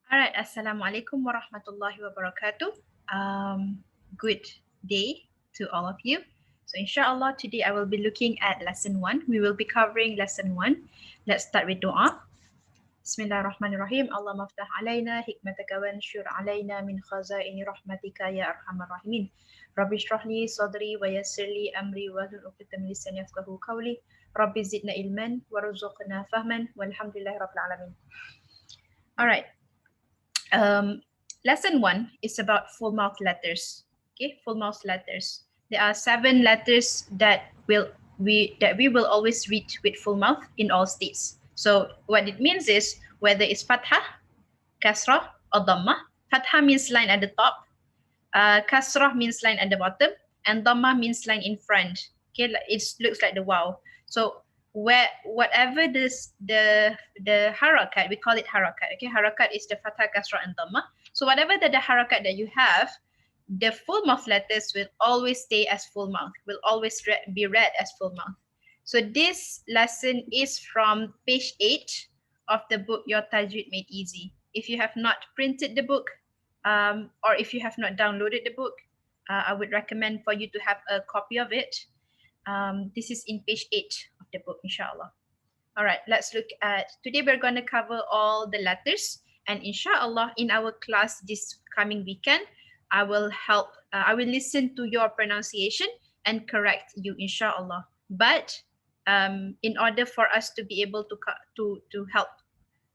All right, Assalamualaikum warahmatullahi wabarakatuh. Good day to all of you. So insyaAllah today I will be looking at lesson 1. We will be covering lesson 1. Let's start with dua. Bismillahirrahmanirrahim. Allah maftah alayna hikmataka wa anshur alayna min khazaini rahmatika ya arhamar rahimin. Rabbi shrah li sadri wa yassir li amri wa hlul 'uqdatam min lisani yafqahu qawli. Rabbi zidna ilman warzuqna fahman walhamdulillahi rabbil alamin. All right. Lesson 1 is about full mouth letters. Okay, full mouth letters. There are 7 letters that we will always read with full mouth in all states. So what it means is whether it's fathah, kasrah, or dhamma. Fathah means line at the top, kasrah means line at the bottom, and dhamma means line in front. Okay, it looks like the wow. So whatever the harakat, we call it harakat. Okay, harakat is the fathah, kasrah, and dhamma. So whatever the harakat that you have, the full mouth letters will always stay as full mouth, will always be read as full mouth. So this lesson is from page 8 of the book Your Tajweed Made Easy. If you have not printed the book, or if you have not downloaded the book, I would recommend for you to have a copy of it. This is in page 8 of the book, insyaAllah. All right, let's look at, today we're going to cover all the letters, and insyaAllah in our class this coming weekend, I will listen to your pronunciation and correct you, insyaAllah. But in order for us to be able to help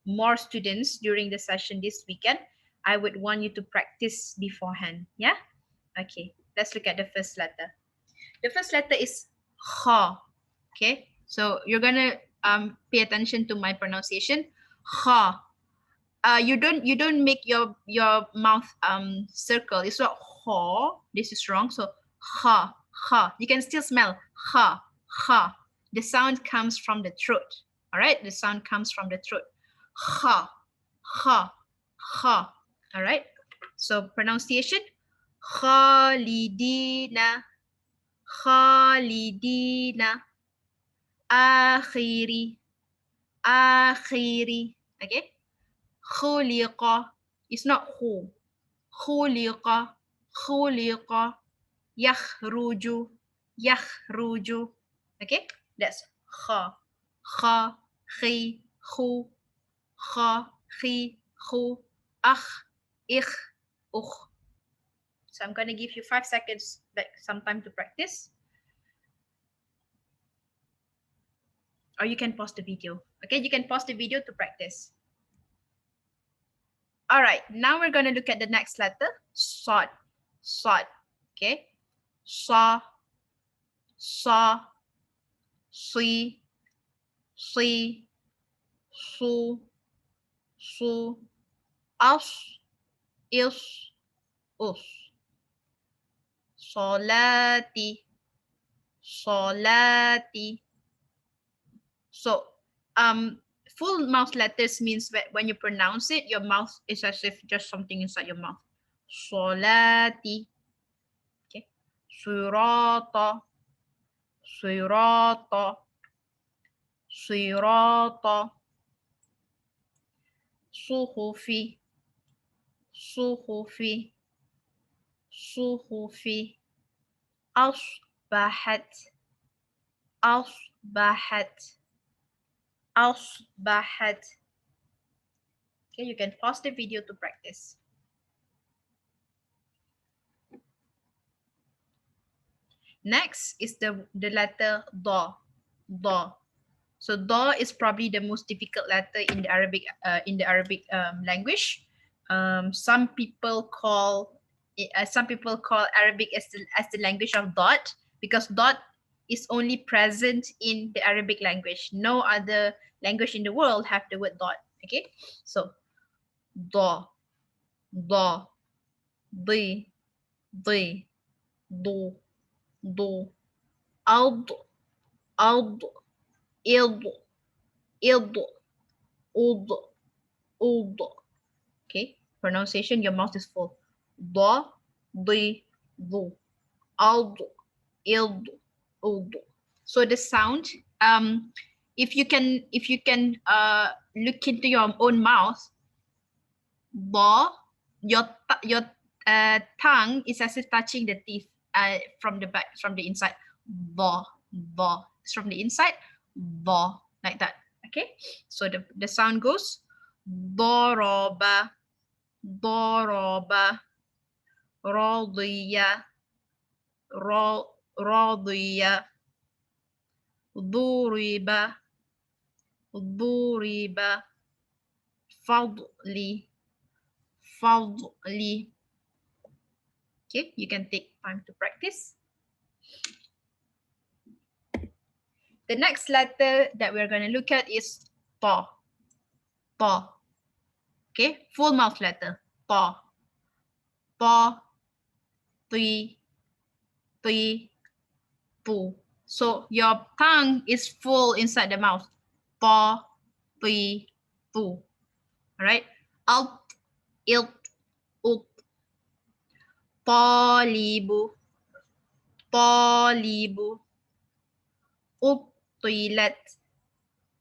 more students during the session this weekend, I would want you to practice beforehand. Yeah? Okay, let's look at the first letter. The first letter is kha. Okay, so you're gonna pay attention to my pronunciation. Kha. You don't make your mouth circle. It's not kha. This is wrong. So kha, kha. You can still smell kha, kha. The sound comes from the throat. All right, the sound comes from the throat. Kha, kha, kha. All right. So pronunciation: khalidina, khalidina, akhiri, akhiri. Okay. Khuliqa. It's not who. Khuliqa, khuliqa. Yakhruju, yakhruju. Okay. That's kha, kha, khi, khu, kha, khi, khu, akh, ich, ukh. So I'm going to give you 5 seconds, like some time to practice. Or you can pause the video. Okay, you can pause the video to practice. All right, now we're going to look at the next letter, sad, sad. Okay, sa, sa, si, si, su, su, as, is, us. Solati, solati. So full mouth letters means that when you pronounce it, your mouth is as if just something inside your mouth. Solati. Okay. Surata, surata, surata. Suhufi, suhufi, suhufi. Asbahat, asbahat, asbahat. Okay, you can pause the video to practice. Next is the letter da, da. So da is probably the most difficult letter in the Arabic language. Some people call Arabic as the language of dot, because dot is only present in the Arabic language. No other language in the world have the word dot. Okay, so da, da, di, di, do, do, ad, ad, id, id, ud, ud. Okay, pronunciation, your mouth is full. Da, di, do, ad, id, ud. So the sound, if you can look into your own mouth, Bo. Your tongue is as if touching the teeth from the back, from the inside. Bo. Bo. It's from the inside. Bo. Like that. Okay. So the sound goes Doroba. Doroba. Radiya. Radiya. Duriba. Duriba. Fadli. Fadli. Okay, you can take time to practice. The next letter that we're going to look at is Ta. Ta. Okay, full mouth letter. Ta. Ta. Ti. Ti. Tu. So your tongue is full inside the mouth. Ta. Ti. Tu. All right. Alt. Ilt. Ut. Talibu. Talibu. Utilat.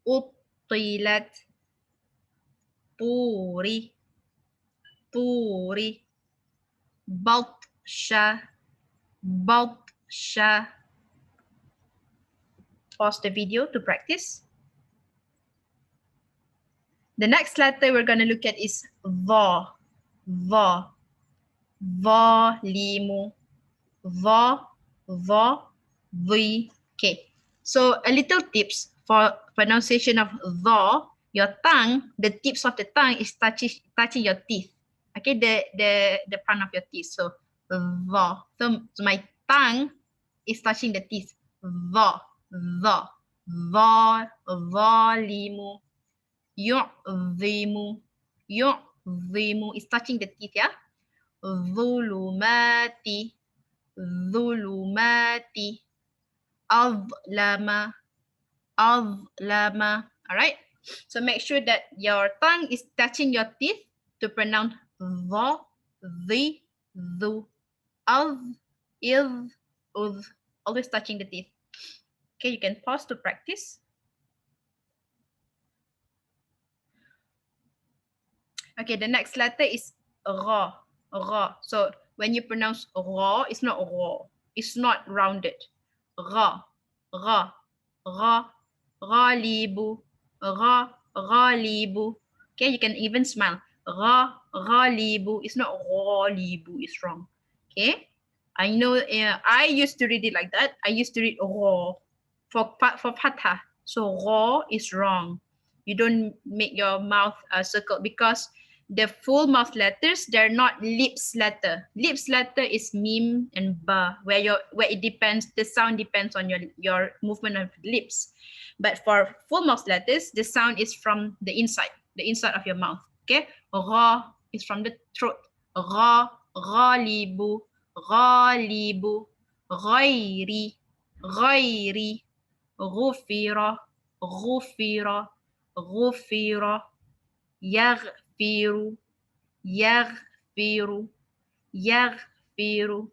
Utilat. Turi. Turi. Baltsha. Baltsha. Pause the video to practice. The next letter we're going to look at is Va. Va. Volume. Va. Va. Vi. Okay. So a little tips for pronunciation of the. Your tongue, the tips of the tongue is touching your teeth. Okay, the front of your teeth. So the. So my tongue is touching the teeth. The. Volume. Yu'zimu. Yu'zimu is touching the teeth, yeah? Zulumati. Zulumati. Azlama. Azlama. All right. So make sure that your tongue is touching your teeth to pronounce the, zu, az, is, uz. Always touching the teeth. Okay, you can pause to practice. Okay, the next letter is Ra. Ra. So when you pronounce Ra, it's not Ra. It's not rounded. Ra. Ra. Ra. Ghalibu. Ra. Ghalibu. Okay, you can even smile. Ra. Ghalibu. It's not Ghalibu. It's wrong. Okay. I know I used to read it like that. I used to read Ra for Fatha. So Ra is wrong. You don't make your mouth circle because the full mouth letters, they're not lips letter. Lips letter is mim and ba, where it depends, the sound depends on your movement of lips. But for full mouth letters, the sound is from the inside of your mouth. Okay, Ra is from the throat. Ra, ghalibu, ghalibu, ghairi, ghairi, ghufira, ghufira, ghufira, yaghfiru, yaghfiru, yaghfiru.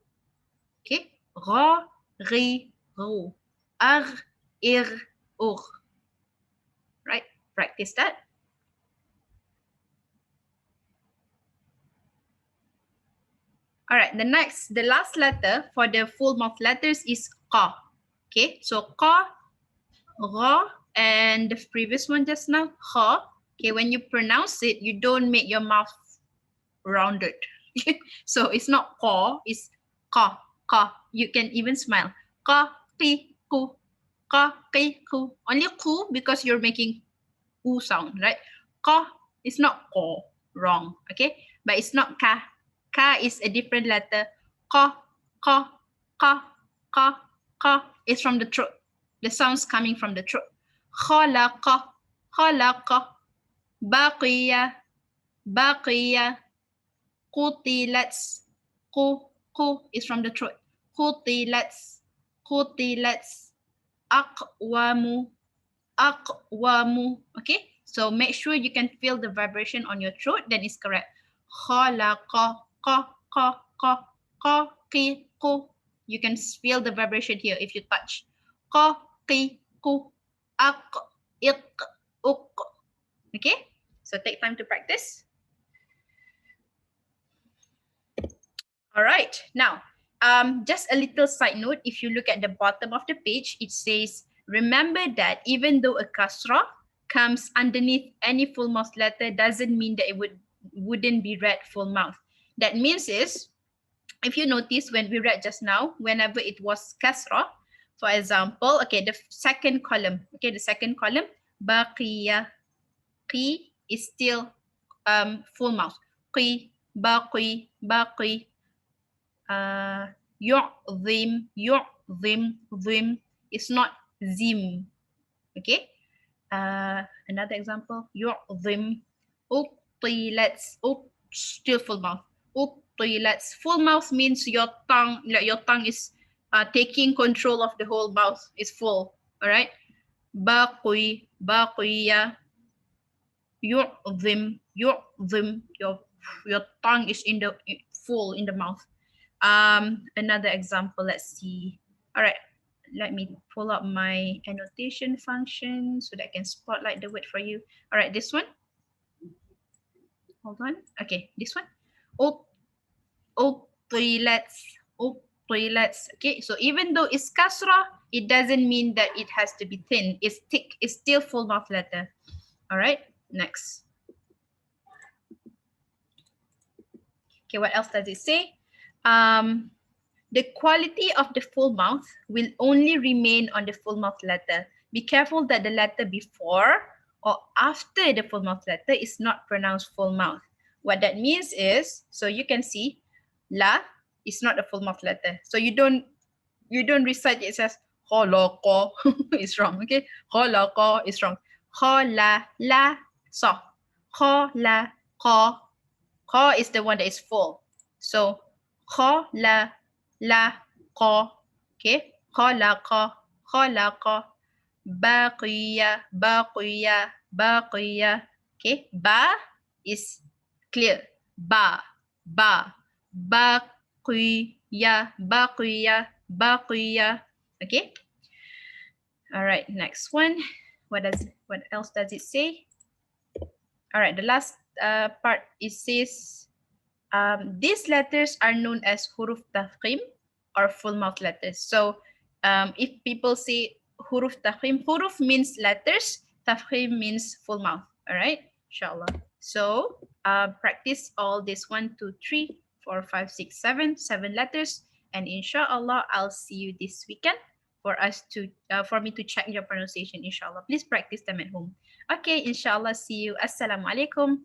Okay, gha, ri, ru, ar, ir, ur. Right, practice that. All right, the last letter for the full mouth letters is qa. Okay, so qa, ra, and the previous one just now, kha. Okay, when you pronounce it, you don't make your mouth rounded. So it's not qa, it's qa, qa. You can even smile. Qa, qi, ku, qa, qi, ku. Only ku because you're making u sound, right? Qa is not qa, wrong, okay? But it's not ka. Ka is a different letter. Qa, qa, qa, qa, qa. It's from the throat. The sounds coming from the throat. Khalaqa, khalaqa. Baqiya, baqiya. Qutilats, ku is from the throat. Qutilats, qutilats. Aqwamu, aqwamu. Okay, so make sure you can feel the vibration on your throat, then it's correct. Khalaqa, qa, qa, qa, qa, qi, ku. You can feel the vibration here if you touch. Qa, qi, ku, aq, iq, uq. Okay, so take time to practice. All right. Now, just a little side note. If you look at the bottom of the page, it says, remember that even though a kasra comes underneath any full mouth letter, doesn't mean that it wouldn't be read full mouth. That means is, if you notice when we read just now, whenever it was kasra, for example, okay, the second column, baqiya, qi is still full mouth. Qi, baqi, baqi. Yu'zim, zim is not zim. Okay. Another example, yu'zim, let's still full mouth. Let's full mouth means your tongue is taking control of the whole mouth. It's full. All right. Baqiya, yu'zim, your tongue is in the full in the mouth. Another example, let's see. All right, let me pull up my annotation function so that I can spotlight the word for you. All right, this one. Hold on. Okay, this one. Toilets. Okay, so even though it's kasra, it doesn't mean that it has to be thin. It's thick. It's still full mouth letter. All right, next. Okay, what else does it say? The quality of the full mouth will only remain on the full mouth letter. Be careful that the letter before or after the full mouth letter is not pronounced full mouth. What that means is, so you can see, la is not a full mouth letter. So you don't recite it as khalaqa. It's wrong. Okay, khalaqa is wrong. Khala la soft. Khala qa. Qa is the one that is full. So khala la qa. Okay, khalaqa, khalaqa. Baqiya, baqiya, baqiya. Okay, ba is clear. Ba. Baqiya, baqiya, baqiya. Okay. All right, next one. What else does it say? All right, the last part, it says these letters are known as huruf tafkhim or full mouth letters. So if people say huruf tafkhim, huruf means letters, tafkhim means full mouth. All right, insyaAllah. So practice all this 1, 2, 3, 4, 5, 6, 7 letters, and insyaAllah I'll see you this weekend for me to check your pronunciation. Inshallah, please practice them at home. Okay, inshallah, see you. Assalamu alaikum.